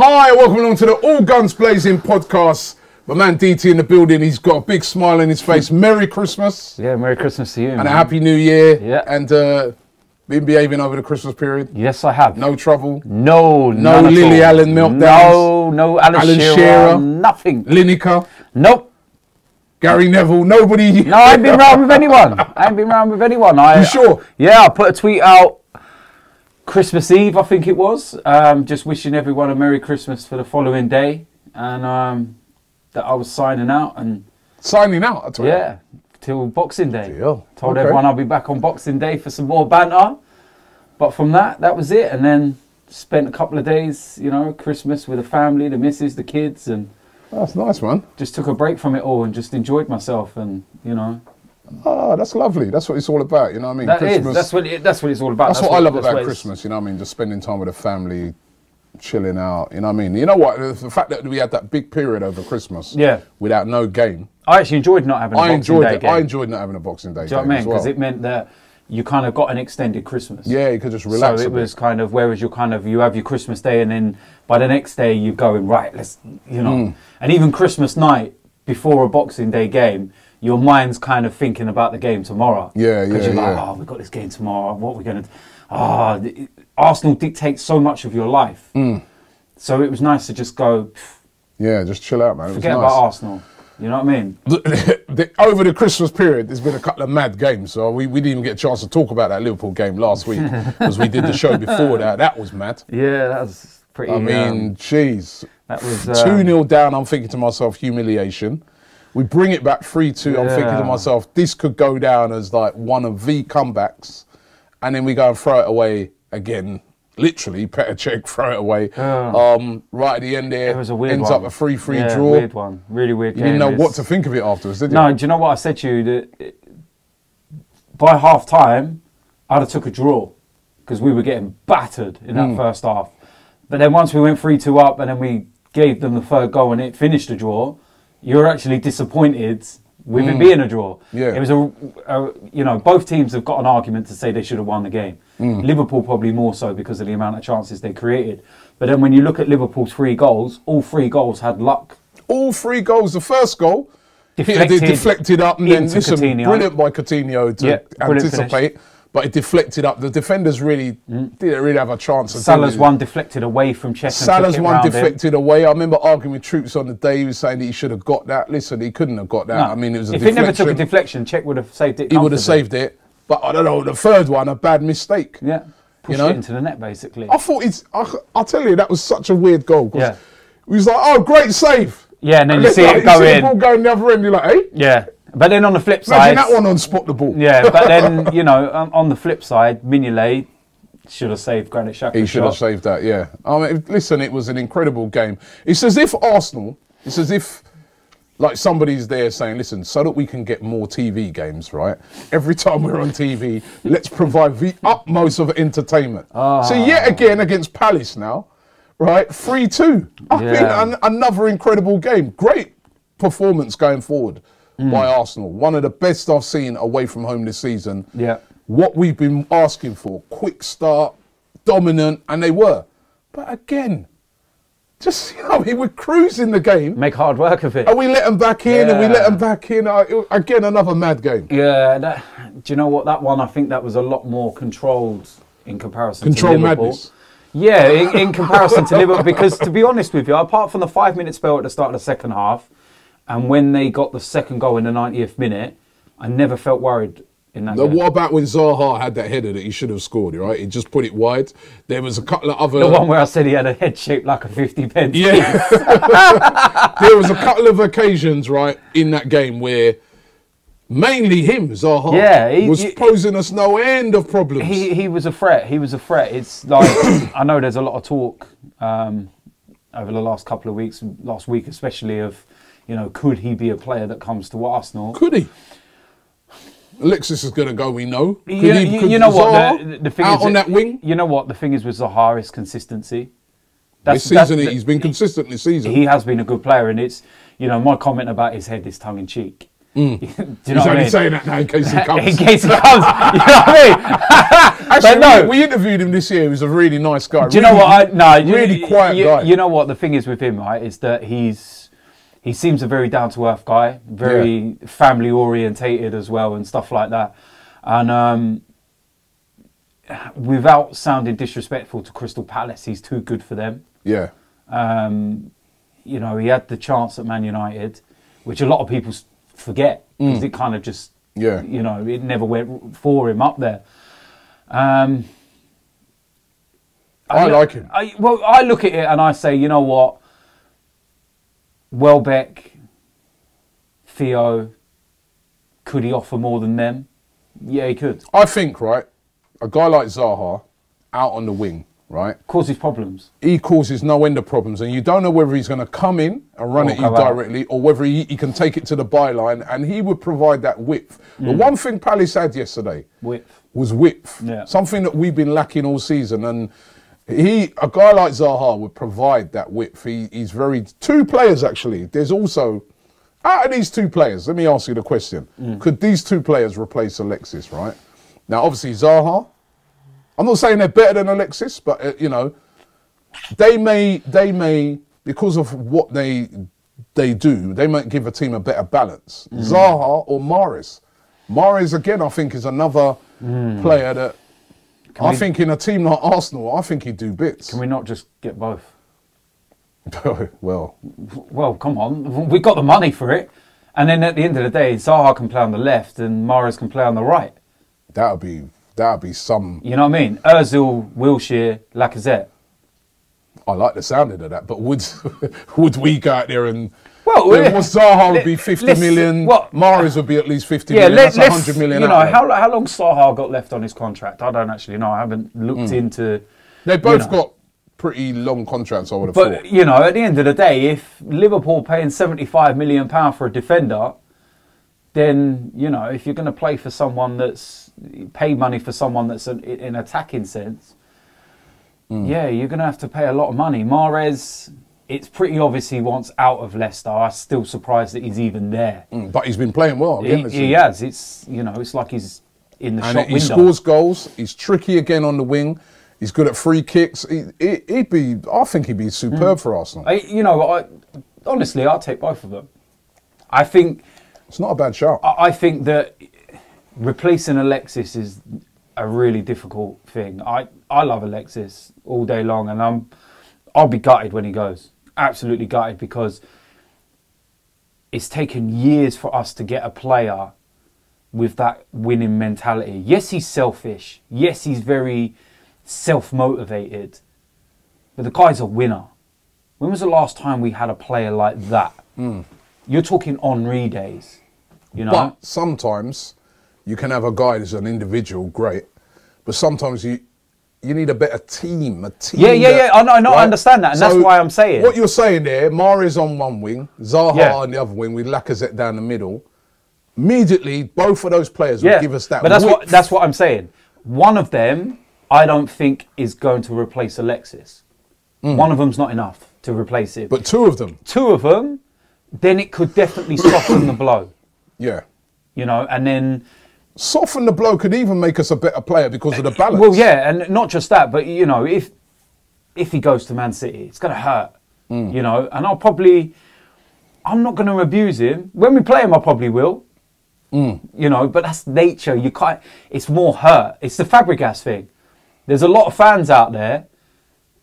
Hi, welcome along to the All Guns Blazing podcast. My man DT in the building, he's got a big smile on his face. Merry Christmas. Yeah, Merry Christmas to you. And man. a Happy New Year. Yeah. And been behaving over the Christmas period? Yes, I have. No trouble? No Lily Allen meltdowns? No Alan Shearer, nothing. Lineker? Nope. Gary Neville? Nobody? No, I ain't been round with anyone. You sure? Yeah, I put a tweet out Christmas Eve, I think it was, just wishing everyone a Merry Christmas for the following day, and that I was signing out. Signing out? I told you. Yeah, till Boxing Day. Deal. Told everyone I'll be back on Boxing Day for some more banter, but from that was it, and then spent a couple of days, you know, Christmas with the family, the missus, the kids, and that's nice, man. just took a break from it all and just enjoyed myself, and you know. Oh, that's lovely. That's what it's all about, you know what I mean? That's what it's all about. That's what I love about Christmas, you know what I mean? Just spending time with the family, chilling out, you know what I mean? You know what? The fact that we had that big period over Christmas without no game. I actually enjoyed not having a Boxing Day game. I enjoyed not having a Boxing Day game. Do you know what I mean? Because it meant that you kind of got an extended Christmas. Yeah, you could just relax. So it was kind of, whereas you have your Christmas Day, and then by the next day you're going, right, let's, you know. And even Christmas night before a Boxing Day game, your mind's kind of thinking about the game tomorrow. Yeah. Because you're like, oh, we've got this game tomorrow. What are we going to... Arsenal dictates so much of your life. So it was nice to just go... Yeah, just chill out, man. Forget about Arsenal. You know what I mean? Over the Christmas period, there's been a couple of mad games. So we didn't even get a chance to talk about that Liverpool game last week because we did the show before that. That was mad. Yeah, that was pretty... I mean, jeez. That was... 2-0 down, I'm thinking to myself, humiliation. We bring it back 3-2. I'm thinking to myself, this could go down as like one of the comebacks. And then we go and throw it away again. Literally, Petr Cech, throw it away. Right at the end there, it was a weird ends one. up a 3-3 draw. Weird one. Really weird game. You didn't know what to think of it afterwards, did you? No, do you know what I said to you? That by half time, I'd have took a draw because we were getting battered in that first half. But then once we went 3-2 up and then we gave them the third goal and it finished the draw, you're actually disappointed with it being a draw. Yeah. It was you know, both teams have got an argument to say they should have won the game. Liverpool probably more so because of the amount of chances they created. But then when you look at Liverpool's 3 goals, all 3 goals had luck. All 3 goals. The first goal, deflected up, and then brilliant by Coutinho to anticipate. But it deflected up. The defenders really didn't really have a chance. Salah's one deflected away from Cech. Salah's one deflected away. I remember arguing with Troops on the day. He was saying that he should have got that. Listen, he couldn't have got that. No. I mean, it was a deflection. If it never took a deflection, Cech would have saved it. He would have saved it. But I don't know, the third one, a bad mistake. Yeah, pushed it into the net, basically. I thought I'll tell you, that was such a weird goal. Yeah. He was like, oh, great save. Yeah, and then you see it go in. The ball going the other end, you're like, hey? Yeah. But then on the flip side... Imagine that one on spot the ball. Yeah, but then, you know, on the flip side, Mignolet should have saved Granit Xhaka's He should have saved that, yeah. I mean, listen, it was an incredible game. It's as if Arsenal, it's as if, like, somebody's there saying, listen, so that we can get more TV games, right? Every time we're on TV, let's provide the utmost of entertainment. So yet again, against Palace now, right, 3-2. I mean, another incredible game. Great performance going forward. By Arsenal. One of the best I've seen away from home this season. Yeah. What we've been asking for. Quick start, dominant, and they were. But again, just, you know, I mean, we're cruising the game. Make hard work of it. And we let them back in, and we let them back in. Again, another mad game. Yeah. Do you know what? That one, I think that was a lot more controlled in comparison to Liverpool. Madness. Yeah, in comparison to Liverpool. Because, to be honest with you, apart from the 5-minute spell at the start of the second half, and when they got the second goal in the 90th minute, I never felt worried in that game. What about when Zaha had that header that he should have scored, right? He just put it wide. There was a couple of other... The one where I said he had a head shaped like a 50p. Yeah. There was a couple of occasions, right, in that game where mainly him, Zaha, was posing us no end of problems. He was a threat. He was a threat. It's like, I know there's a lot of talk over the last couple of weeks, last week especially, of... You know, could he be a player that comes to Arsenal? Could he? Alexis is going to go, we know. You know what? The thing out is, on that wing? You know what? The thing is with Zaha is consistency. This season, he's been consistent this season. He has been a good player, and it's, you know, my comment about his head is tongue-in-cheek. Do you know He's what I only mean? saying that now in case he comes. In case he comes, you know what I mean? Actually, But no. we interviewed him this year. He was a really nice guy. Do you know what? Really quiet guy. You know what the thing is with him, right? Is that he seems a very down to earth guy, very family orientated as well, and stuff like that. And without sounding disrespectful to Crystal Palace, he's too good for them. Yeah. You know, he had the chance at Man United, which a lot of people forget because it kind of just, you know, it never went for him up there. I like him. I look at it and I say, you know what? Welbeck, Theo, could he offer more than them? Yeah, he could. I think, right, a guy like Zaha out on the wing, right? Causes problems. He causes no end of problems, and you don't know whether he's going to come in and run at you directly or whether he can take it to the byline, and he would provide that width. The one thing Palace had yesterday was width. Yeah. Something that we've been lacking all season, and a guy like Zaha would provide that width. He's very... Two players, actually. There's also... Out of these two players, let me ask you the question. Could these two players replace Alexis, right? Now, obviously, Zaha, I'm not saying they're better than Alexis, but, you know, they may, because of what they do, they might give a team a better balance. Zaha or Mahrez. Mahrez, again, I think is another player that, I think in a team like Arsenal, I think he'd do bits. Can we not just get both? Well, come on. We got the money for it. And then at the end of the day, Zaha can play on the left and Mahrez can play on the right. That'd be some... You know what I mean? Ozil, Wilshere, Lacazette. I like the sounding of that, but would we go out there and... Well, Zaha would be 50 million, Mahrez would be at least 50 million, that's 100 million. You know, how long Zaha got left on his contract? I don't actually know. I haven't looked into... They both got pretty long contracts, I would have thought. But, you know, at the end of the day, if Liverpool paying £75 million for a defender, then, you know, if you're going to play for someone that's... pay money for someone that's in attacking sense, yeah, you're going to have to pay a lot of money. Mahrez, it's pretty obvious he wants out of Leicester. I'm still surprised that he's even there. But he's been playing well. Again, he has. It's, you know, it's like he's in the shop window. He scores goals. He's tricky again on the wing. He's good at free kicks. I think he'd be superb for Arsenal. Honestly, I'll take both of them. I think... It's not a bad shot. I think that replacing Alexis is a really difficult thing. I love Alexis all day long, and I'll be gutted when he goes. Absolutely gutted, because it's taken years for us to get a player with that winning mentality. Yes, he's selfish. Yes, he's very self-motivated. But the guy's a winner. When was the last time we had a player like that? You're talking Henry days, you know? But sometimes you can have a guy that's an individual, great. But sometimes you need a better team. Yeah. I know, I understand that, and so that's why I'm saying. What you're saying there, Mahrez on one wing, Zaha on the other wing, with Lacazette down the middle. Immediately, both of those players will give us that. But that's what I'm saying. One of them, I don't think is going to replace Alexis. One of them's not enough to replace him. But two of them, then it could definitely soften the blow. Yeah. You know, and then... Soften the blow could even make us a better player because of the balance. Well, yeah, and not just that, but, you know, if he goes to Man City, it's going to hurt, you know, and I'm not going to abuse him. When we play him, I probably will, you know, but that's nature. It's more hurt. It's the Fabregas thing. There's a lot of fans out there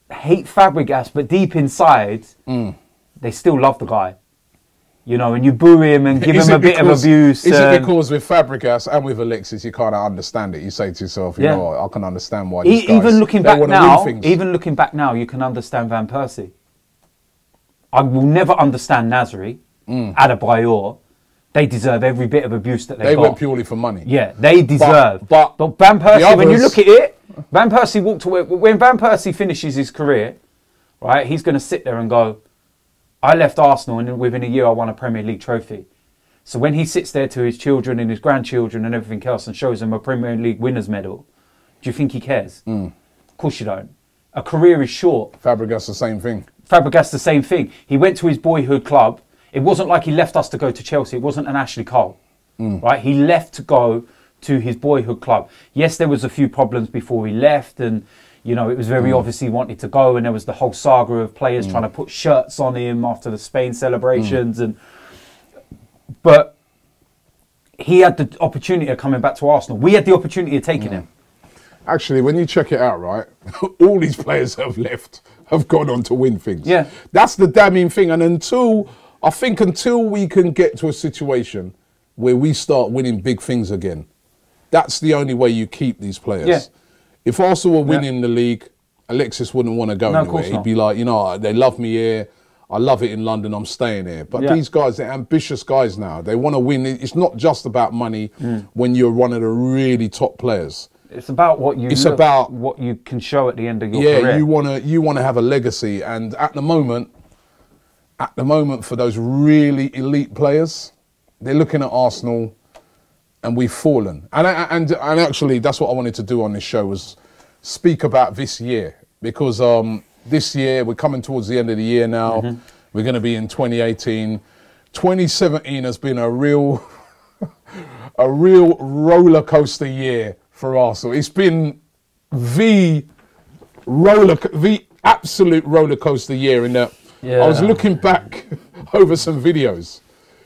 hate Fabregas, but deep inside, they still love the guy. You know, and you boo him and give him a bit of abuse. Is it because with Fabregas and with Alexis, you kind of understand it? You say to yourself, you know what, I can understand why these guys, even looking back now, you can understand Van Persie. I will never understand Nasri, Adebayor. They deserve every bit of abuse that they got. Went purely for money. Yeah, they deserve. But Van Persie, when you look at it, Van Persie walked away. When Van Persie finishes his career, right, he's going to sit there and go, I left Arsenal and within a year I won a Premier League trophy. So when he sits there to his children and his grandchildren and everything else and shows them a Premier League winner's medal, do you think he cares? Of course you don't. A career is short. Fabregas the same thing. Fabregas the same thing. He went to his boyhood club. It wasn't like he left us to go to Chelsea. It wasn't an Ashley Cole. right? He left to go to his boyhood club. Yes, there was a few problems before he left, and you know, it was very obvious he wanted to go, and there was the whole saga of players trying to put shirts on him after the Spain celebrations, but he had the opportunity of coming back to Arsenal. We had the opportunity of taking him. Actually, when you check it out, right, all these players that have left have gone on to win things. Yeah. That's the damning thing. And until we can get to a situation where we start winning big things again, that's the only way you keep these players. Yeah. If Arsenal were winning the league, Alexis wouldn't want to go anywhere. He'd be like, you know, they love me here. I love it in London. I'm staying here. But these guys, they're ambitious guys now. They want to win. It's not just about money when you're one of the really top players. It's about what you. It's about what you can show at the end of your career. Yeah, you want to have a legacy, and at the moment, for those really elite players, they're looking at Arsenal, and we've fallen. And actually, that's what I wanted to do on this show, was speak about this year, because this year we're coming towards the end of the year now. We're going to be in 2018. 2017 has been a real roller coaster year for Arsenal. It's been the absolute roller coaster year. In that, I was looking back over some videos,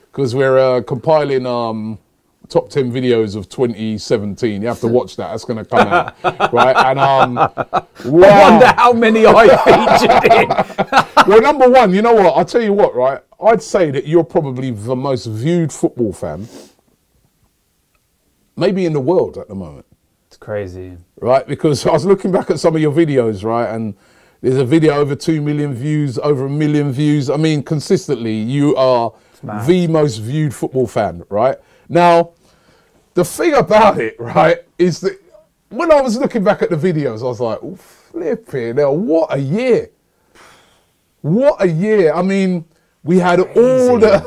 because we're compiling top 10 videos of 2017. You have to watch that. That's going to come out, right? And wow. I wonder how many I featured in. Well, number one, you know what? I'll tell you what, right? I'd say that you're probably the most viewed football fan, maybe in the world at the moment. It's crazy. Right? Because I was looking back at some of your videos, right? And there's a video over 2 million views, over 1 million views. I mean, consistently, you are the most viewed football fan, right? Now, the thing about it, right, is that when I was looking back at the videos, I was like, oh, flipping hell, what a year. What a year. I mean, we had all the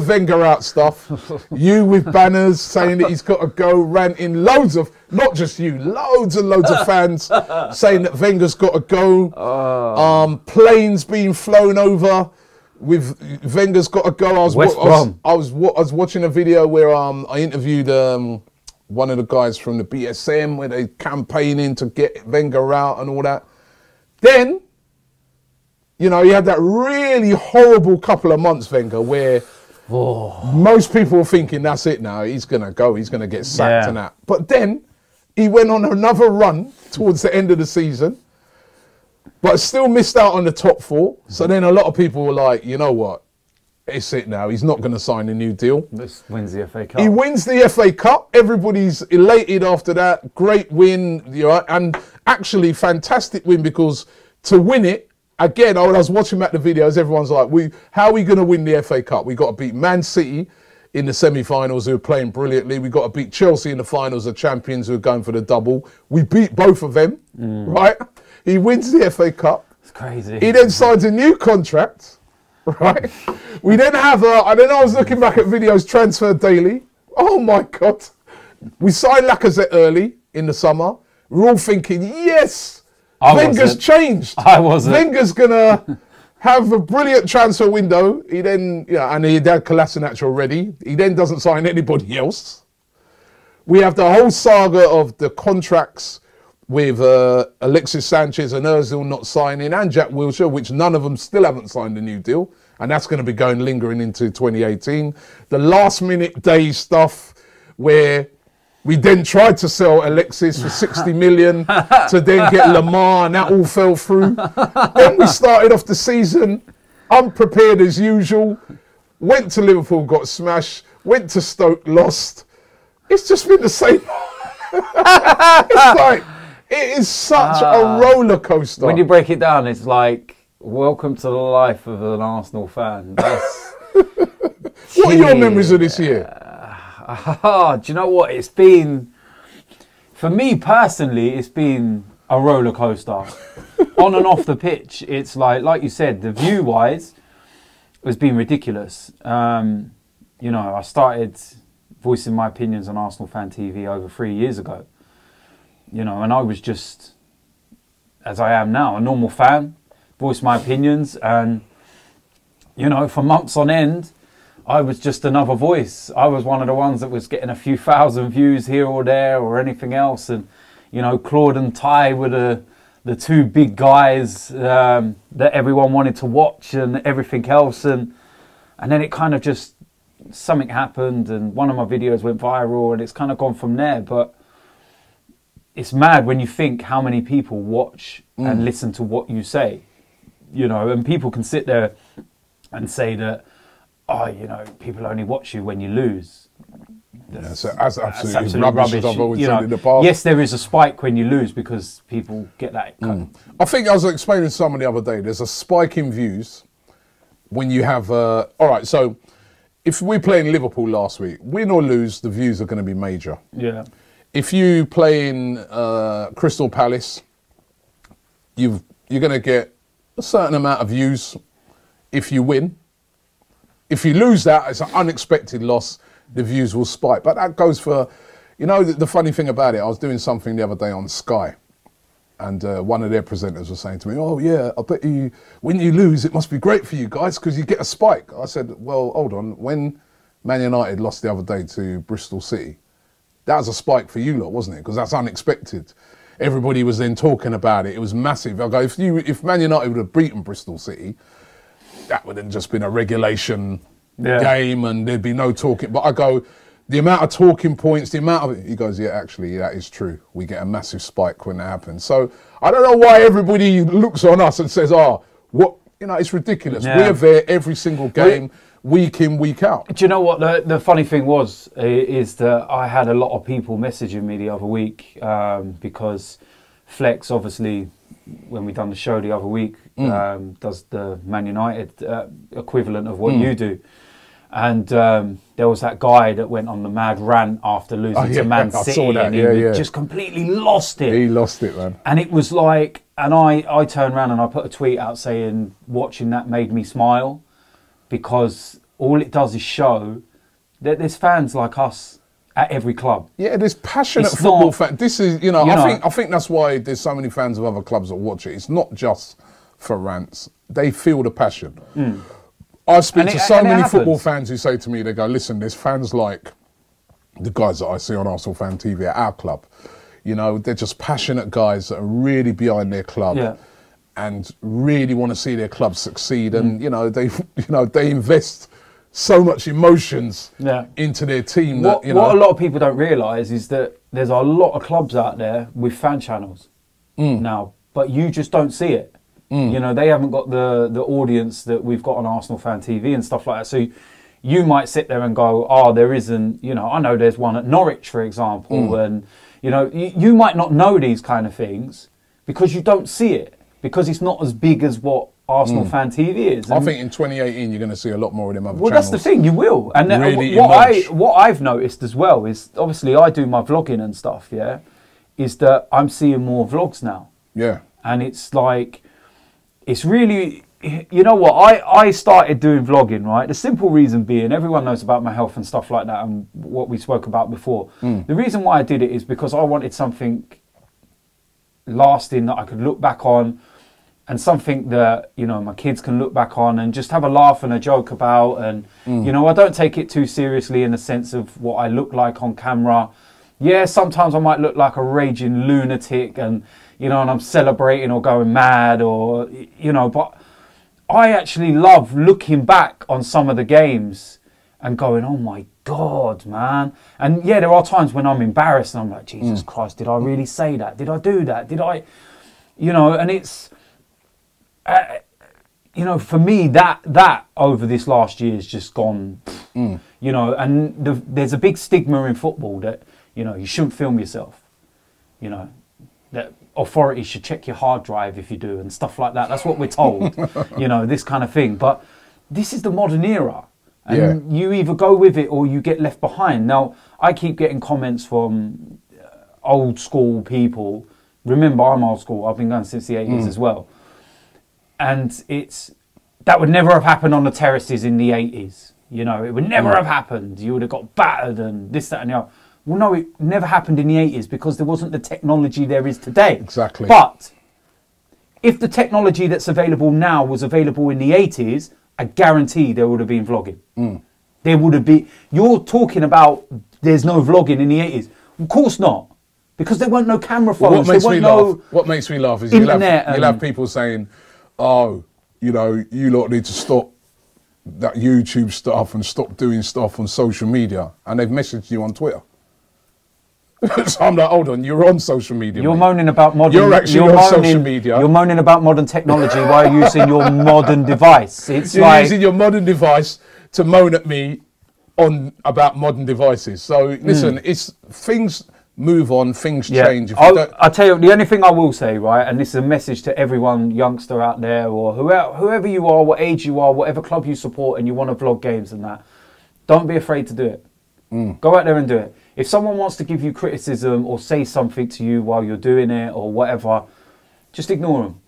Wenger out stuff. You with banners saying that he's got to go, ranting, loads of, not just you, loads and loads of fans saying that Wenger's got to go. Planes being flown over with Wenger's got to go. I was watching a video where I interviewed one of the guys from the BSM, where they campaigning to get Wenger out and all that. Then, you know, he had that really horrible couple of months, Wenger, where most people were thinking, that's it now, he's going to go, he's going to get sacked and that. But then he went on another run towards the end of the season, but still missed out on the top 4. So then a lot of people were like, you know what, it's it now, he's not going to sign a new deal. This wins the FA Cup. He wins the FA Cup. Everybody's elated after that. Great win, you know, and actually fantastic win, because to win it, again, when I was watching back the videos, everyone's like, how are we going to win the FA Cup? We got to beat Man City in the semi-finals, who are playing brilliantly. We got to beat Chelsea in the finals, the champions, who are going for the double. We beat both of them, right? He wins the FA Cup. It's crazy. He then signs a new contract, right? We then have I was looking back at videos, Transfer Daily. Oh my God. We signed Lacazette early in the summer. We're all thinking, yes, Wenger's changed. I wasn't. Wenger's going to have a brilliant transfer window. He then, and he had Kolasinac already. He then doesn't sign anybody else. We have the whole saga of the contracts with Alexis Sanchez and Ozil not signing, and Jack Wilshere, which none of them still haven't signed a new deal. And that's going to be lingering into 2018. The last minute day stuff where we then tried to sell Alexis for 60 million to then get Lamar, and that all fell through. Then we started off the season unprepared as usual. Went to Liverpool, got smashed. Went to Stoke, lost. It's just been the same. It's like, it is such a roller coaster. When you break it down, it's like, welcome to the life of an Arsenal fan. That's, what are your memories of this year? Do you know what? It's been, for me personally, it's been a roller coaster. On and off the pitch, it's like you said, the view-wise, has been ridiculous. You know, I started voicing my opinions on ArsenalFanTV over 3 years ago. You know, and I was just, as I am now, a normal fan, voiced my opinions, and, you know, for months on end, I was just another voice. I was one of the ones that was getting a few thousand views here or there or anything else. And, you know, Claude and Ty were the two big guys that everyone wanted to watch and everything else. And then it kind of just, something happened and one of my videos went viral and it's kind of gone from there. But it's mad when you think how many people watch and listen to what you say, you know, and people can sit there and say that, oh, you know, people only watch you when you lose. That's absolutely rubbish. As I've always said in the past. Yes, there is a spike when you lose because people get that. I think I was explaining to someone the other day, there's a spike in views when you have, all right, so if we play in Liverpool last week, win or lose, the views are going to be major. Yeah. If you play in Crystal Palace, you're going to get a certain amount of views if you win. If you lose that, it's an unexpected loss, the views will spike. But that goes for, you know, the funny thing about it, I was doing something the other day on Sky, and one of their presenters was saying to me, oh yeah, I bet you, when you lose, it must be great for you guys because you get a spike. I said, well, hold on, when Man United lost the other day to Bristol City, that was a spike for you lot, wasn't it? Because that's unexpected. Everybody was then talking about it. It was massive. I go, if Man United would have beaten Bristol City, that would have just been a regulation game and there'd be no talking. But I go, the amount of talking points, the amount of it, he goes, yeah, actually, that is true. We get a massive spike when that happens. So I don't know why everybody looks on us and says, oh, what, you know, it's ridiculous. We're there every single game, week in, week out. Do you know what the funny thing was, is that I had a lot of people messaging me the other week because Flex, obviously, when we done the show the other week, does the Man United equivalent of what you do. And there was that guy that went on the mad rant after losing to Man City. I saw that. And he just completely lost it. He lost it, man. And it was like, and I turned around and I put a tweet out saying, watching that made me smile, because all it does is show that there's fans like us at every club. Yeah, there's passionate football fans. This is, I think that's why there's so many fans of other clubs that watch it. It's not just for rants. They feel the passion. I speak to so many football fans who say to me, they go, listen, there's fans like the guys that I see on ArsenalFanTV at our club. You know, they're just passionate guys that are really behind their club and really want to see their club succeed. And, they invest so much emotions into their team. What a lot of people don't realise is that there's a lot of clubs out there with fan channels now, but you just don't see it. You know, they haven't got the audience that we've got on ArsenalFanTV and stuff like that. So you might sit there and go, oh, there isn't, I know there's one at Norwich, for example. And, you might not know these kind of things because you don't see it, because it's not as big as what ArsenalFanTV is. I think in 2018 you're going to see a lot more of them other channels. Well, that's the thing, you will. And really what I've noticed as well is, obviously I do my vlogging and stuff, is that I'm seeing more vlogs now. Yeah. And it's like, it's really, you know what, I started doing vlogging, right? The simple reason being, everyone knows about my health and stuff like that and what we spoke about before. The reason why I did it is because I wanted something lasting that I could look back on, and something that, my kids can look back on and just have a laugh and a joke about. And, I don't take it too seriously in the sense of what I look like on camera. Yeah, sometimes I might look like a raging lunatic and, and I'm celebrating or going mad or, but I actually love looking back on some of the games and going, oh my God, man. And yeah, there are times when I'm embarrassed and I'm like, Jesus Christ, did I really say that? Did I do that? Did I, and it's, for me, that over this last year has just gone, and there's a big stigma in football that, you shouldn't film yourself, that authorities should check your hard drive if you do and stuff like that. That's what we're told, this kind of thing. But this is the modern era, and you either go with it or you get left behind. Now, I keep getting comments from old school people. Remember, I'm old school. I've been going since the 80s as well. And that would never have happened on the terraces in the 80s. It would never have happened. You would have got battered and this, that and the other. Well, no, it never happened in the 80s because there wasn't the technology there is today. Exactly. But if the technology that's available now was available in the 80s, I guarantee there would have been vlogging. there would have been. You're talking about there's no vlogging in the 80s. Of course not, because there weren't no camera phones. What makes me laugh is you'll have people saying, "Oh, you know, you lot need to stop that YouTube stuff and stop doing stuff on social media," and they've messaged you on Twitter. So I'm like, hold on, you're on social media. You're moaning about modern. You're actually on social media. You're moaning about modern technology while using your modern device. You're using your modern device to moan at me about modern devices. So listen, it's things move on, things change. I'll tell you, the only thing I will say, right, and this is a message to everyone, youngster out there, or whoever you are, what age you are, whatever club you support, and you want to vlog games and that, don't be afraid to do it. Go out there and do it. If someone wants to give you criticism or say something to you while you're doing it or whatever, just ignore them.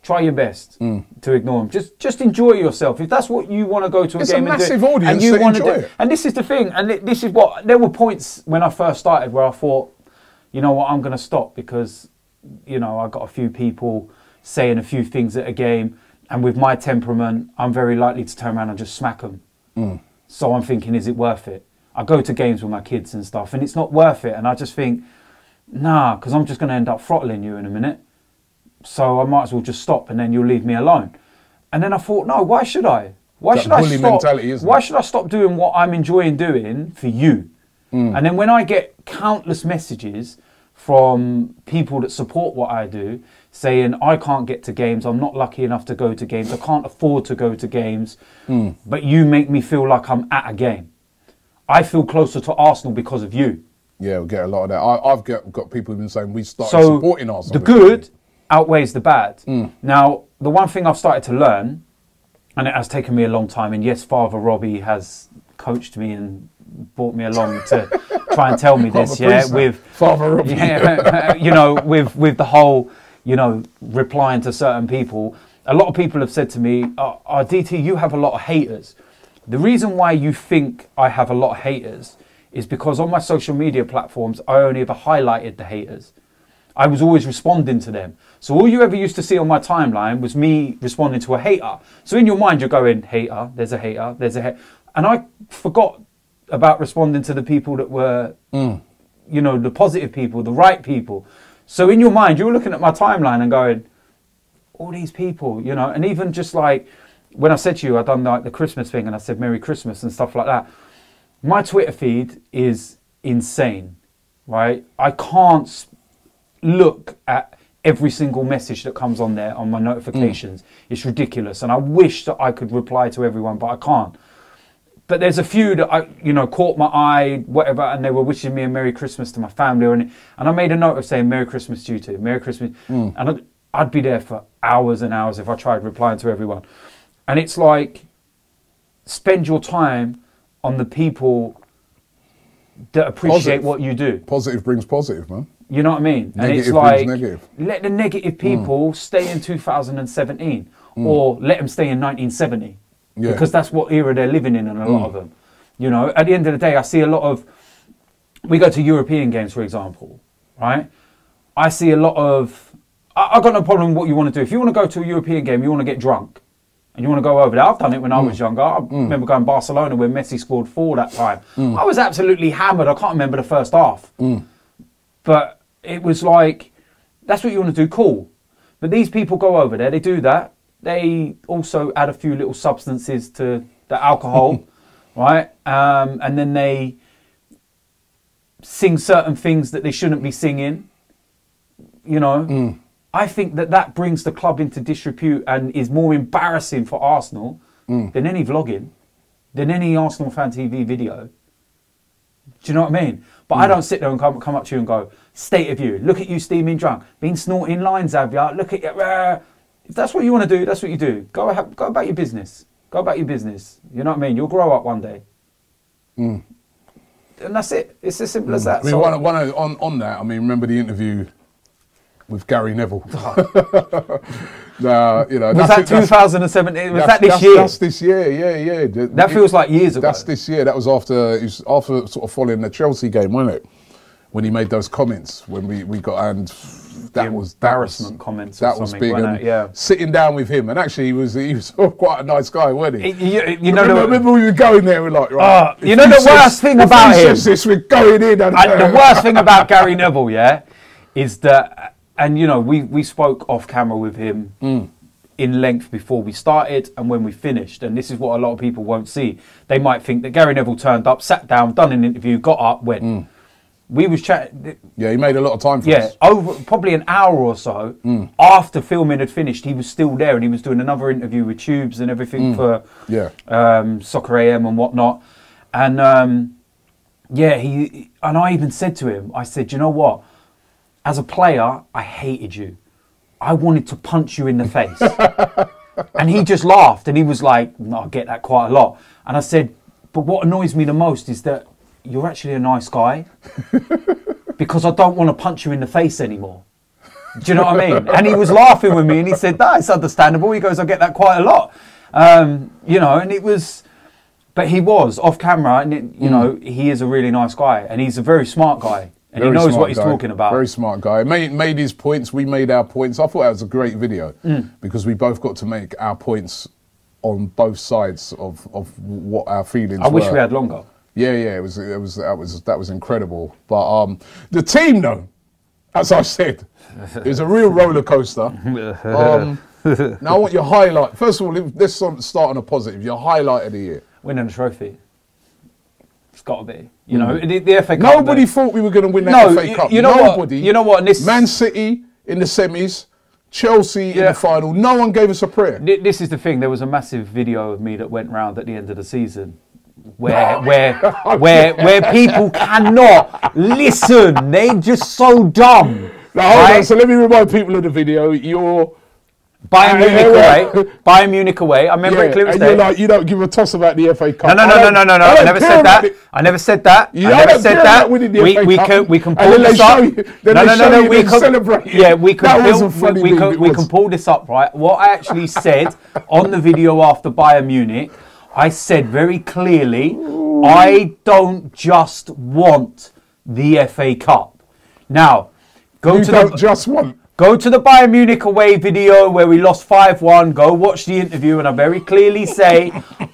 Try your best to ignore them. Just enjoy yourself. If that's what you want to go to a game and do, it's a massive audience and you want to do it. And this is the thing. And this is what there were points when I first started where I thought, you know what, I'm going to stop because, you know, I got a few people saying a few things at a game, and with my temperament, I'm very likely to turn around and just smack them. So I'm thinking, is it worth it? I go to games with my kids and stuff, and it's not worth it. And I just think, nah, because I'm just going to end up throttling you in a minute. So I might as well just stop, and then you'll leave me alone. And then I thought, no, why should I? Why should I stop? Why should I stop doing what I'm enjoying doing for you? And then when I get countless messages from people that support what I do, saying I can't get to games, I'm not lucky enough to go to games, I can't afford to go to games, but you make me feel like I'm at a game. I feel closer to Arsenal because of you. Yeah, we get a lot of that. I've got people who've been saying we started supporting Arsenal. The good outweighs the bad. Now, the one thing I've started to learn, and it has taken me a long time, and yes, Father Robbie has coached me and brought me along to try and tell me this, with Father Robbie. You know, with the whole, you know, replying to certain people. A lot of people have said to me, DT, you have a lot of haters. The reason why you think I have a lot of haters is because on my social media platforms, I only ever highlighted the haters. I was always responding to them. So all you ever used to see on my timeline was me responding to a hater. So in your mind, you're going, hater, there's a hater, there's a hater. And I forgot about responding to the people that were, you know, the positive people, the right people. So in your mind, you're looking at my timeline and going, all these people, you know, and even just like, when I said to you, I'd done like the Christmas thing and I said Merry Christmas and stuff like that. My Twitter feed is insane, right? I can't look at every single message that comes on there on my notifications. It's ridiculous. And I wish that I could reply to everyone, but I can't. But there's a few that I, you know, caught my eye, whatever, and they were wishing me a Merry Christmas to my family. And I made a note of saying Merry Christmas to you too, Merry Christmas. And I'd be there for hours and hours if I tried replying to everyone. And it's like, spend your time on the people that appreciate what you do. Positive brings positive, man. You know what I mean? Negative and it's like, negative. Let the negative people stay in 2017 or let them stay in 1970. Yeah. Because that's what era they're living in, and a lot of them. You know, at the end of the day, I see a lot of, we go to European games, for example, right? I see a lot of, I've got no problem with what you want to do. If you want to go to a European game, you want to get drunk. And you want to go over there. I've done it when I was younger. I remember going to Barcelona when Messi scored 4 that time. I was absolutely hammered. I can't remember the first half. But it was like, that's what you want to do, cool. But these people go over there, they do that. They also add a few little substances to the alcohol, right? And then they sing certain things that they shouldn't be singing, you know. I think that brings the club into disrepute and is more embarrassing for Arsenal than any vlogging, than any ArsenalFanTV video. Do you know what I mean? But I don't sit there and come up to you and go, state of you, look at you steaming drunk, been snorting lines, have you? Look at you. If that's what you want to do, that's what you do. Go about your business. Go about your business. You know what I mean? You'll grow up one day. And that's it. It's as simple as that. I mean, on that, I mean, remember the interview with Gary Neville? You know, was that 2017? Was that this year? That's this year, yeah. That feels like years ago. That's this year. That was after sort of following the Chelsea game, wasn't it? when he made those comments when we got, and that was embarrassment comments. That was big. And yeah. Sitting down with him, and actually he was quite a nice guy, wasn't he? You know, remember we were going there, we're like, right. You know the worst thing about him. This, we're going in. And the worst thing about Gary Neville, yeah, is that, and you know, we spoke off camera with him in length before we started and when we finished, and this is what a lot of people won't see. They might think that Gary Neville turned up, sat down, done an interview, got up, went. We was chatting. Yeah, he made a lot of time for us. Yeah, over probably an hour or so after filming had finished, he was still there and he was doing another interview with Tubes and everything for Soccer AM and whatnot. And yeah, and I even said to him, I said, you know what? As a player, I hated you. I wanted to punch you in the face. And he just laughed and he was like, no, I get that quite a lot. And I said, but what annoys me the most is that you're actually a nice guy because I don't want to punch you in the face anymore. Do you know what I mean? And he was laughing with me and he said, no, it's understandable. He goes, I get that quite a lot. You know, and it was, but he was off camera and, you know, he is a really nice guy and he's a very smart guy and he knows what he's talking about. Very smart guy. Made his points. We made our points. I thought that was a great video because we both got to make our points on both sides of what our feelings were. I wish we had longer. Yeah, that was incredible. But the team, though, as I said, is a real roller coaster. Now I want your highlight. First of all, let's start on a positive. Your highlight of the year. Winning a trophy. It's got to be. You know, the FA Cup. Nobody thought we were going to win that FA Cup. You know Nobody. What? You know what? Man City in the semis. Chelsea in the final. No one gave us a prayer. This is the thing. There was a massive video of me that went round at the end of the season. Where people cannot listen. They're just so dumb. Now, hold on, so let me remind people of the video. You're Bayern Munich away. Bayern Munich away. I remember it clear as day. You're like, you don't give a toss about the FA Cup. No. I never said that. I never said that. I never said that. We can pull this up. No. We can celebrate. Yeah, we can pull this up, right? What I actually said on the video after Bayern Munich, I said very clearly, I don't just want the FA Cup. Now, go to the Bayern Munich away video where we lost 5-1. Go watch the interview, and I very clearly say,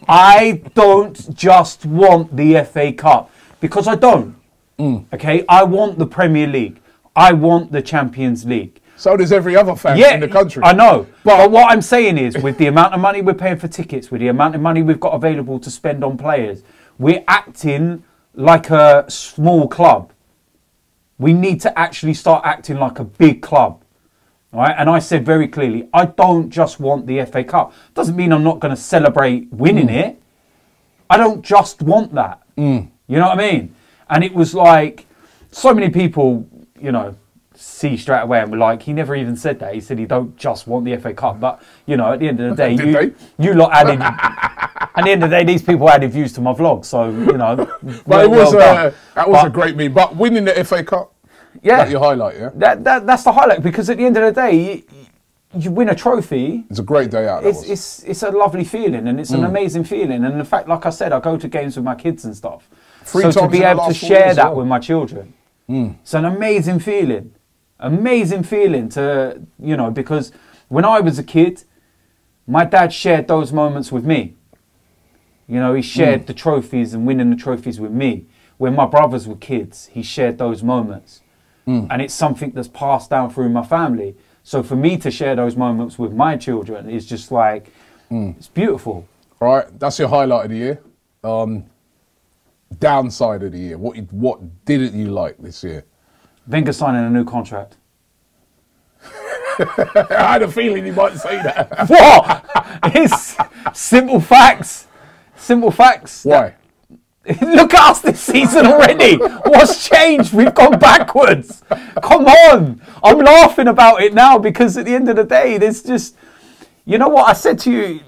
I don't just want the FA Cup because I don't. Okay, I want the Premier League. I want the Champions League. So does every other fan in the country. I know. But what I'm saying is, with the amount of money we're paying for tickets, with the amount of money we've got available to spend on players, we're acting like a small club. We need to actually start acting like a big club. All right? And I said very clearly, I don't just want the FA Cup. Doesn't mean I'm not going to celebrate winning it. I don't just want that. You know what I mean? And it was like, so many people, you know, see straight away and were like, he never even said that. He said he don't just want the FA Cup. But, you know, at the end of the day, you lot added, at the end of the day, these people added views to my vlog. So, you know. But that was a great meme. But winning the FA Cup, that's your highlight, yeah? That's the highlight, because at the end of the day, you win a trophy. It's a great day out. It's a lovely feeling, and it's an amazing feeling. And in fact, like I said, I go to games with my kids and stuff. So to be able to share that with my children, it's an amazing feeling. Amazing feeling to, you know, because when I was a kid, my dad shared those moments with me. You know, he shared the trophies and winning the trophies with me. When my brothers were kids, he shared those moments. And it's something that's passed down through my family. So for me to share those moments with my children is just like, it's beautiful. All right, that's your highlight of the year. Downside of the year. What didn't you like this year? Wenger signing a new contract. I had a feeling you might say that. What? It's simple facts. Simple facts. Why? Look at us this season already. What's changed? We've gone backwards. Come on. I'm laughing about it now because at the end of the day, there's just... You know what I said to you,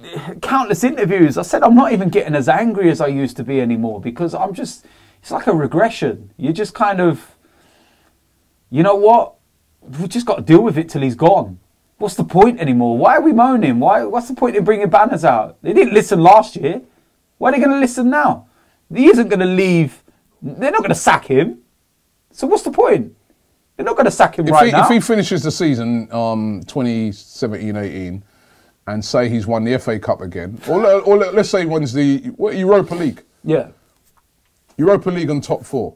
countless interviews, I said I'm not even getting as angry as I used to be anymore because I'm just... It's like a regression. You just kind of... You know what? We've just got to deal with it till he's gone. What's the point anymore? Why are we moaning? What's the point in bringing banners out? They didn't listen last year. Why are they going to listen now? He isn't going to leave. They're not going to sack him. So what's the point? They're not going to sack him now. If he finishes the season 2017-18 and say he's won the FA Cup again, or let's say he wins the Europa League. Yeah. Europa League on top 4.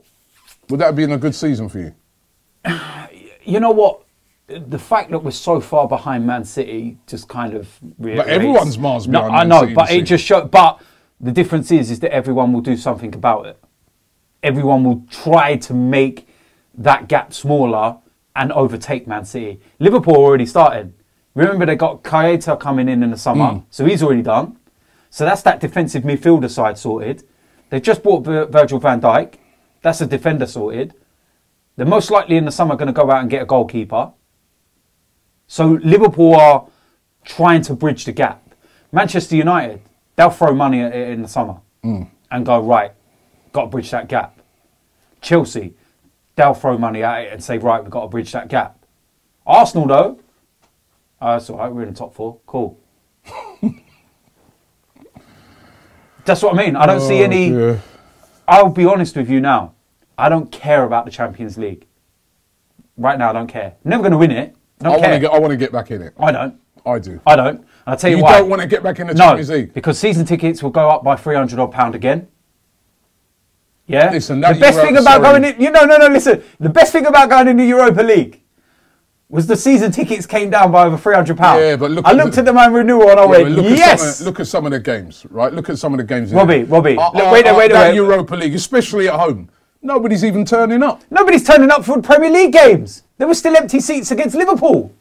Would that have been a good season for you? You know what? The fact that we're so far behind Man City just kind of reiterates. But everyone's miles behind Man City. I know, but it just shows. But the difference is that everyone will do something about it. Everyone will try to make that gap smaller and overtake Man City. Liverpool already started. Remember, they got Keita coming in the summer, so he's already done. So that's that defensive midfielder side sorted. They just bought Virgil van Dijk. That's a defender sorted. They're most likely in the summer going to go out and get a goalkeeper. So Liverpool are trying to bridge the gap. Manchester United, they'll throw money at it in the summer and go, right, got to bridge that gap. Chelsea, they'll throw money at it and say, right, we've got to bridge that gap. Arsenal, though, it's all right, we're in the top 4. Cool. That's what I mean. I don't see any... Yeah. I'll be honest with you now. I don't care about the Champions League. Right now, I don't care. I'm never going to win it. I want to get back in it. I don't. I do. I don't. And I'll tell you why. You don't want to get back in the Champions League? Because season tickets will go up by £300 again. Yeah? Listen, the best thing about going in... listen. The best thing about going in the Europa League was the season tickets came down by over £300. Yeah, but I looked at the man renewal and I went, yes! Look at some of the games, right? Look at some of the games. Robbie. Wait. That Europa League, especially at home. Nobody's even turning up. Nobody's turning up for the Premier League games. There were still empty seats against Liverpool.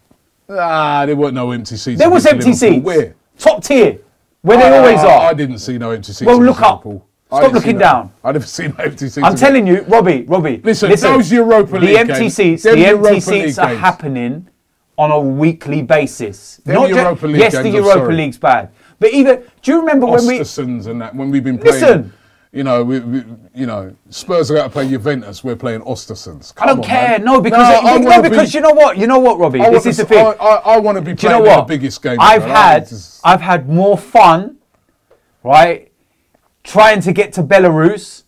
There weren't no empty seats. There was empty seats. Where? Top tier. Where they always are. I didn't see no empty seats. Well, look up. Stop looking down. I never seen no empty seats. I'm telling you, Robbie. Listen, those Europa League games. The empty seats are happening on a weekly basis. Not Europa League games, the Europa League's bad. But even, do you remember when we've been playing... Spurs are going to play Juventus. We're playing Ostersons. I don't care. No, because you know what, Robbie. This is the thing. I want to be playing the biggest game. I've had more fun, right, trying to get to Belarus.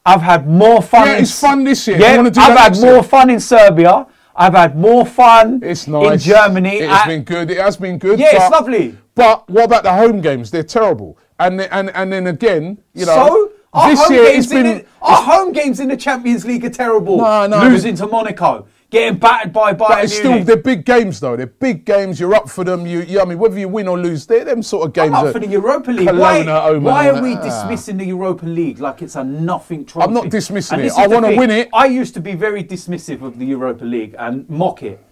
I've had more fun. Yeah, it's fun this year. Yeah, I've had more fun in Serbia. I've had more fun in Germany. It's been good. It has been good. Yeah, it's lovely. But what about the home games? They're terrible. And then again, So? Our home games in the Champions League are terrible. No. Losing to Monaco. Getting battered by Bayern But it's still, they're big games, though. They're big games. You're up for them. I mean, whether you win or lose, they're them sort of games. I'm up for the Europa League. Why are we dismissing the Europa League like it's a nothing trophy? I'm not dismissing it. I want to win it. I used to be very dismissive of the Europa League and mock it.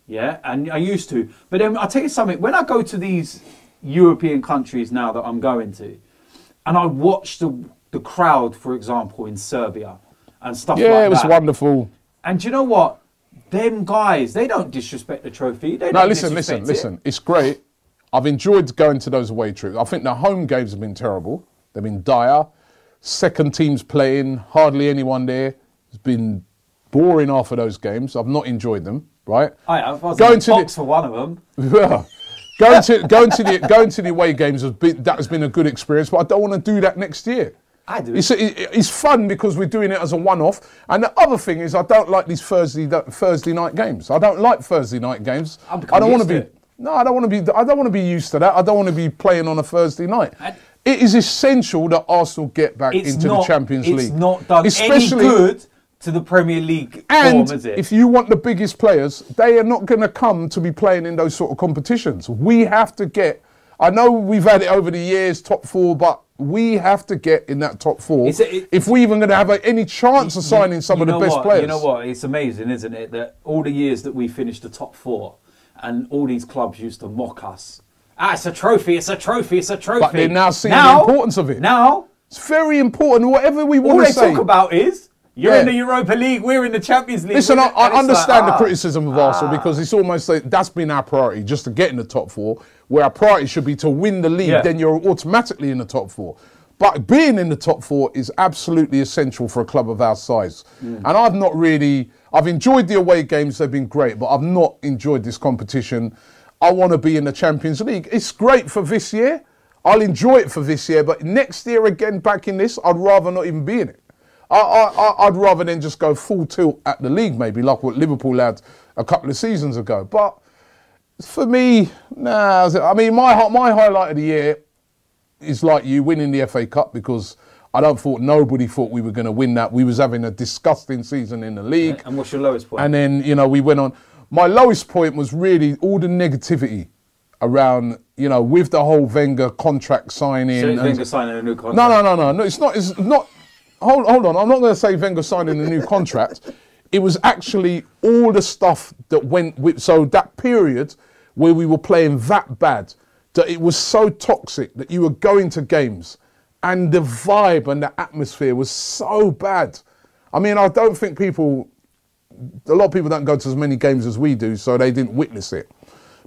Yeah, and I used to. But then I'll tell you something. When I go to these European countries now that I'm going to, and I watch the crowd, for example, in Serbia and stuff like that. Yeah, it was wonderful. And you know what? Them guys, they don't disrespect the trophy. Listen. It's great. I've enjoyed going to those away trips. I think the home games have been terrible. They've been dire. Second teams playing, hardly anyone there. It's been boring after those games. I've not enjoyed them, right? I was going to box for one of them. Going to the away games has been a good experience, but I don't want to do that next year. I do. It's fun because we're doing it as a one-off. And the other thing is, I don't like these Thursday night games. I don't like Thursday night games. I don't want to be. No, I don't want to be. I don't want to be used to that. I don't want to be playing on a Thursday night. It is essential that Arsenal get back into the Champions League. It's not done any good to the Premier League form, is it? If you want the biggest players, they are not going to come to be playing in those sort of competitions. We have to get. I know we've had it over the years, top 4, but we have to get in that top 4 if we're even going to have any chance of signing some of the best players. You know what? It's amazing, isn't it, that all the years that we finished the top 4 and all these clubs used to mock us. It's a trophy, it's a trophy, it's a trophy. But they're now seeing the importance of it. Now, it's very important, whatever we want to say. All they talk about is, you're in the Europa League, we're in the Champions League. Listen, I understand the criticism of Arsenal because it's almost like that's been our priority, just to get in the top 4, where our priority should be to win the league, then you're automatically in the top 4. But being in the top 4 is absolutely essential for a club of our size. And I've enjoyed the away games, they've been great, but I've not enjoyed this competition. I want to be in the Champions League. It's great for this year. I'll enjoy it for this year, but next year again, back in this, I'd rather not even be in it. I'd rather than just go full tilt at the league, maybe like what Liverpool had a couple of seasons ago. But for me, nah. I mean, my highlight of the year is like you winning the FA Cup, because nobody thought we were going to win that. We was having a disgusting season in the league. And what's your lowest point? And then, you know, we went on. My lowest point was really all the negativity around, you know, with the whole Wenger contract signing. So it's Wenger signing a new contract? No. It's not. Hold on. I'm not going to say Wenger signing a new contract. It was actually all the stuff that went with. So that period where we were playing that bad, that it was so toxic that you were going to games and the vibe and the atmosphere was so bad. I mean, I don't think a lot of people don't go to as many games as we do, so they didn't witness it.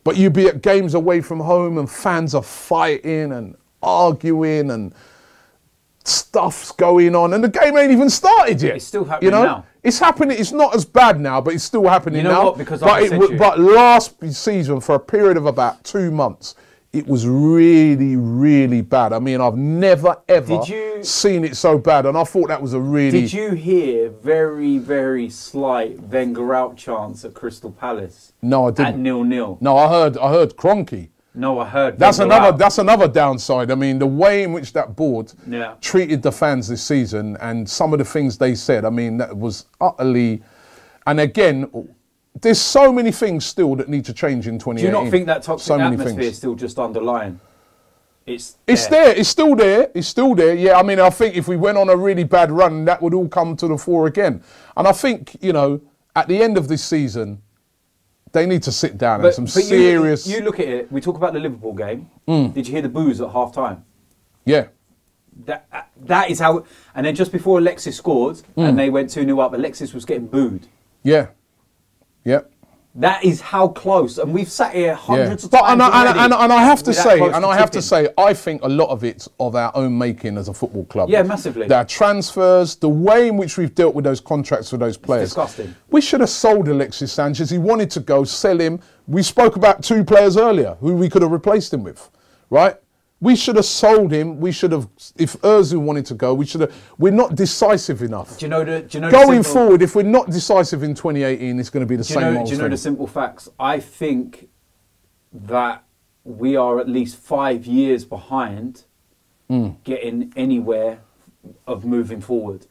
But you'd be at games away from home and fans are fighting and arguing and stuff's going on, and the game ain't even started yet. It's still happening now. It's happening. It's not as bad now, but it's still happening now. You know what? Because but last season, for a period of about 2 months, it was really, really bad. I mean, I've never, ever seen it so bad. And I thought that was a really... Did you hear very, very slight Wenger out chants at Crystal Palace? No, I didn't. At 0-0. No, I heard Kroenke. No, I heard that's another downside. I mean, the way in which that board treated the fans this season and some of the things they said, I mean, that was utterly... And again... There's so many things still that need to change in 2018. Do you not think that toxic atmosphere is still just underlying? It's there. It's still there. It's still there. Yeah, I mean, I think if we went on a really bad run, that would all come to the fore again. And I think, you know, at the end of this season, they need to sit down and some serious... You look at it, we talk about the Liverpool game. Did you hear the boos at half-time? Yeah. That is how... And then just before Alexis scored, and they went 2-0 up, Alexis was getting booed. Yeah. Yep. That is how close, and we've sat here hundreds of times. And I have to say, I think a lot of it's of our own making as a football club. Yeah, massively. Their transfers, the way in which we've dealt with those contracts for those players. It's disgusting. We should have sold Alexis Sanchez. He wanted to go, sell him. We spoke about 2 players earlier who we could have replaced him with, right? We should have sold him. We should have, if Ozil wanted to go, we should have. We're not decisive enough. Going forward, if we're not decisive in 2018, it's going to be the same old thing. Do you know the simple facts? I think that we are at least 5 years behind getting anywhere of moving forward.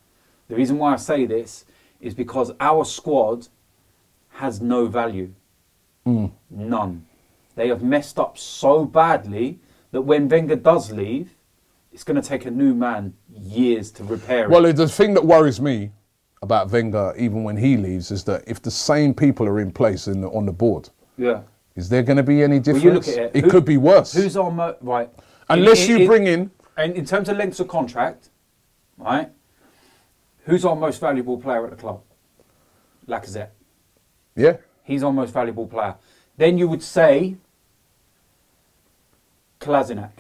The reason why I say this is because our squad has no value. None. They have messed up so badly that when Wenger does leave, it's going to take a new man years to repair it. Well, the thing that worries me about Wenger, even when he leaves, is that if the same people are in place on the board, is there going to be any difference? Well, you look at it. It could be worse. Who's our right? Unless you bring in... And in terms of lengths of contract, right, who's our most valuable player at the club? Lacazette. Yeah. He's our most valuable player. Then you would say... Kolasinac.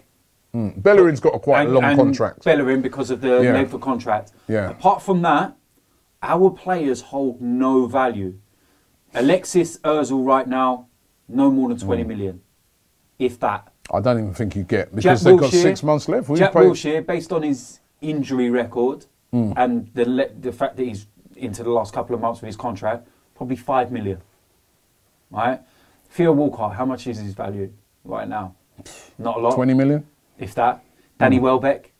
Bellerin's got quite a long contract. Bellerin because of the length of contract. Yeah. Apart from that, our players hold no value. Alexis, Ozil right now, no more than 20 million, if that. I don't even think you get, because they've got 6 months left. Jack Wilshere, based on his injury record and the fact that he's into the last couple of months of his contract, probably 5 million. Right? Theo Walcott, how much is his value right now? Not a lot. 20 million? If that. Danny Welbeck?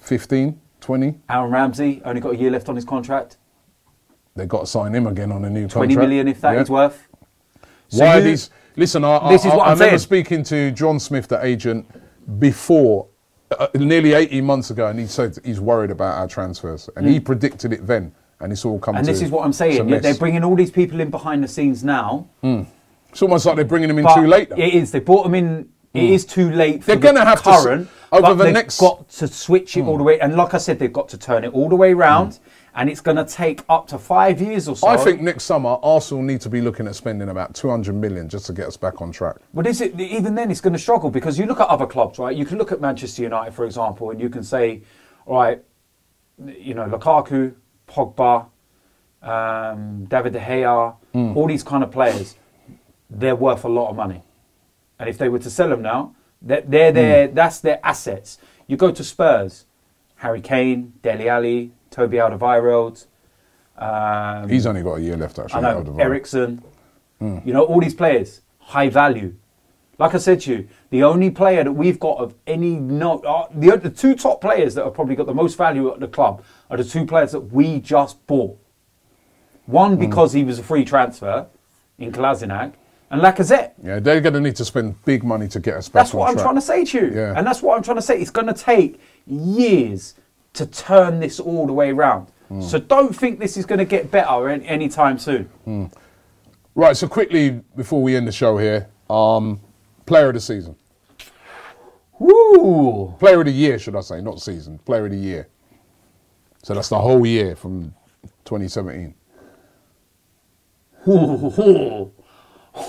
15, 20. Aaron Ramsey, only got a year left on his contract. They've got to sign him again on a new contract. 20 million, if that is worth. So why these... Listen, I remember speaking to John Smith, the agent, before, nearly 18 months ago, and he said he's worried about our transfers. And he predicted it then, and it's all come to... And this is what I'm saying. They're bringing all these people in behind the scenes now. It's almost like they're bringing them in too late. Though. It is. They brought them in... It is too late for they're going to have current, to... But they've got to switch it all the way. And like I said, they've got to turn it all the way round. And it's going to take up to 5 years or so. I think next summer, Arsenal need to be looking at spending about 200 million just to get us back on track. But even then, it's going to struggle, because you look at other clubs, right? You can look at Manchester United, for example, and you can say, all right, you know, Lukaku, Pogba, David De Gea, all these kind of players, they're worth a lot of money. And if they were to sell them now, that's their assets. You go to Spurs. Harry Kane, Dele Alli, Toby Alderweireld. He's only got a year left, actually. I know, Ericsson. You know, all these players, high value. Like I said to you, the only player that we've got of any the two top players that have probably got the most value at the club are the two players that we just bought. One because he was a free transfer in Kolasinac, and Lacazette. Yeah, they're going to need to spend big money to get us back. That's what I'm trying to say to you, and that's what I'm trying to say. It's going to take years to turn this all the way around. So don't think this is going to get better anytime soon. Right. So quickly before we end the show here. Player of the season. Woo! Player of the year, should I say, not season. Player of the year. So that's the whole year from 2017.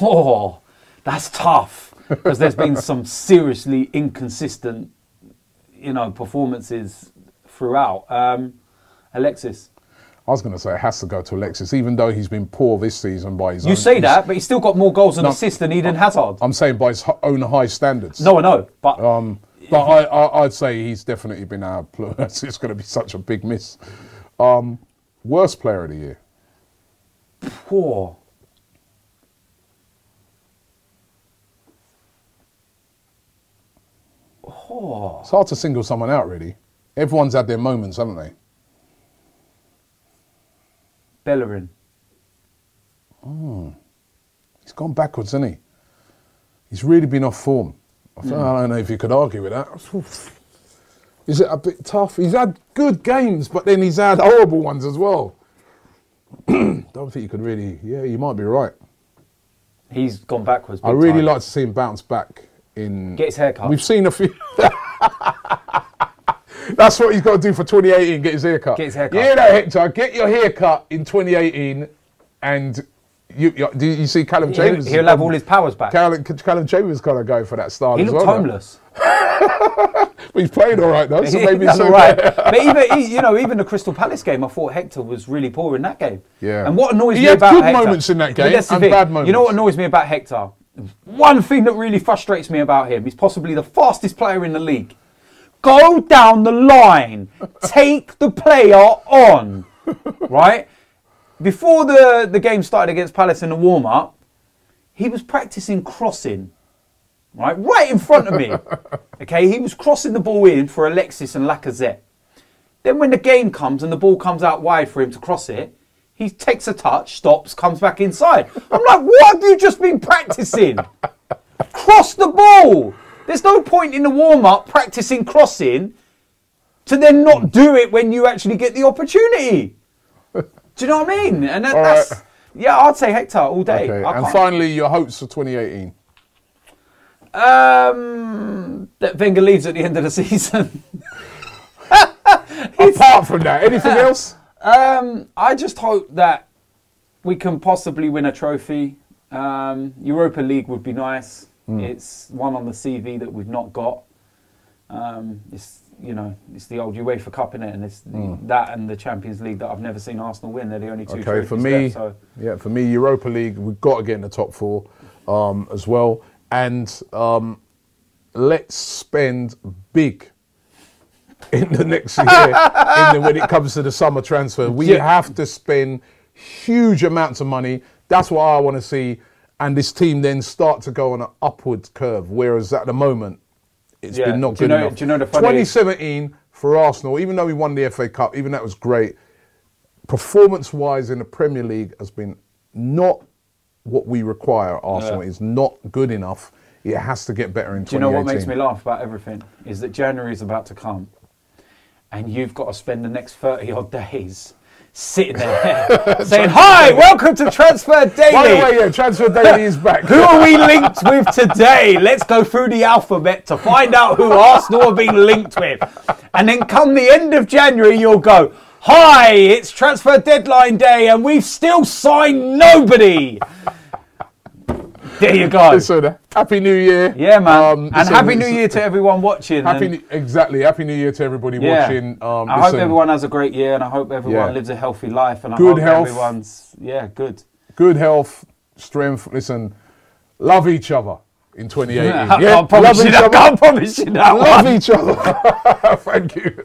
Oh, that's tough because there's been some seriously inconsistent, you know, performances throughout. Alexis. I was going to say it has to go to Alexis, even though he's been poor this season by his own... You say that, but he's still got more goals and assists than Eden Hazard. I'm saying by his own high standards. No, I know, but... I'd say he's definitely been our... It's going to be such a big miss. Worst player of the year? Poor. Oh. It's hard to single someone out, really. Everyone's had their moments, haven't they? Bellerin. He's gone backwards, hasn't he? He's really been off form. I don't know if you could argue with that. Is it a bit tough? He's had good games, but then he's had horrible ones as well. Don't think you could really... Yeah, you might be right. He's gone backwards. I really like to see him bounce back in... Get his haircut. We've seen a few... That's what he's got to do for 2018, get his haircut. Get his haircut. Yeah, that, Hector. Get your haircut in 2018 and... Do you see Callum Chambers? He'll have all his powers back. Callum Chambers kind of going for that style he as looked well. homeless. But he's playing all right, though, so maybe that's so. All right. But even the Crystal Palace game, I thought Hector was really poor in that game. Yeah. And what annoys he me had about good Hector... moments in that game and thing. bad moments. You know what annoys me about Hector? One thing that really frustrates me about him, he's possibly the fastest player in the league. Go down the line. Take the player on. Right? Before the game started against Palace in the warm-up, he was practicing crossing. Right in front of me. Okay, he was crossing the ball in for Alexis and Lacazette. Then when the game comes and the ball comes out wide for him to cross it, he takes a touch, stops, comes back inside. I'm like, what have you just been practicing? Cross the ball. There's no point in the warm-up practicing crossing to then not do it when you actually get the opportunity. Do you know what I mean? And that's... Right. Yeah, I'd say Hector all day. Okay. And finally, your hopes for 2018? That Wenger leaves at the end of the season. Apart from that, anything else? I just hope that we can possibly win a trophy. Europa League would be nice. It's one on the CV that we've not got. It's the old UEFA Cup in it, and it's that and the Champions League that I've never seen Arsenal win. They're the only two. Okay, for me, for me, Europa League, we've got to get in the top four as well, and let's spend big in the next year when it comes to the summer transfer. We have to spend huge amounts of money. That's what I want to see. And this team then start to go on an upward curve, whereas at the moment, it's been not good enough. Do you know the funny 2017 for Arsenal, even though we won the FA Cup, even that was great, performance-wise in the Premier League has been not what we require. Arsenal is not good enough. It has to get better in 2018. Do you know what makes me laugh about everything? Is that January is about to come, and you've got to spend the next 30-odd days sitting there saying, "Hi, welcome to Transfer Daily." By the way, Transfer Daily is back. Who are we linked with today? Let's go through the alphabet to find out who Arsenal have been linked with. And then come the end of January, you'll go, "Hi, it's Transfer Deadline Day and we've still signed nobody." There you go. So, Happy New Year. Yeah, man. And Happy New Year to everyone watching. Exactly. Happy New Year to everybody watching. I hope everyone has a great year, and I hope everyone lives a healthy life. And I good hope health. Everyone's good. Good health, strength. Listen, love each other in 2018. I can't promise you that. Love each other. Thank you.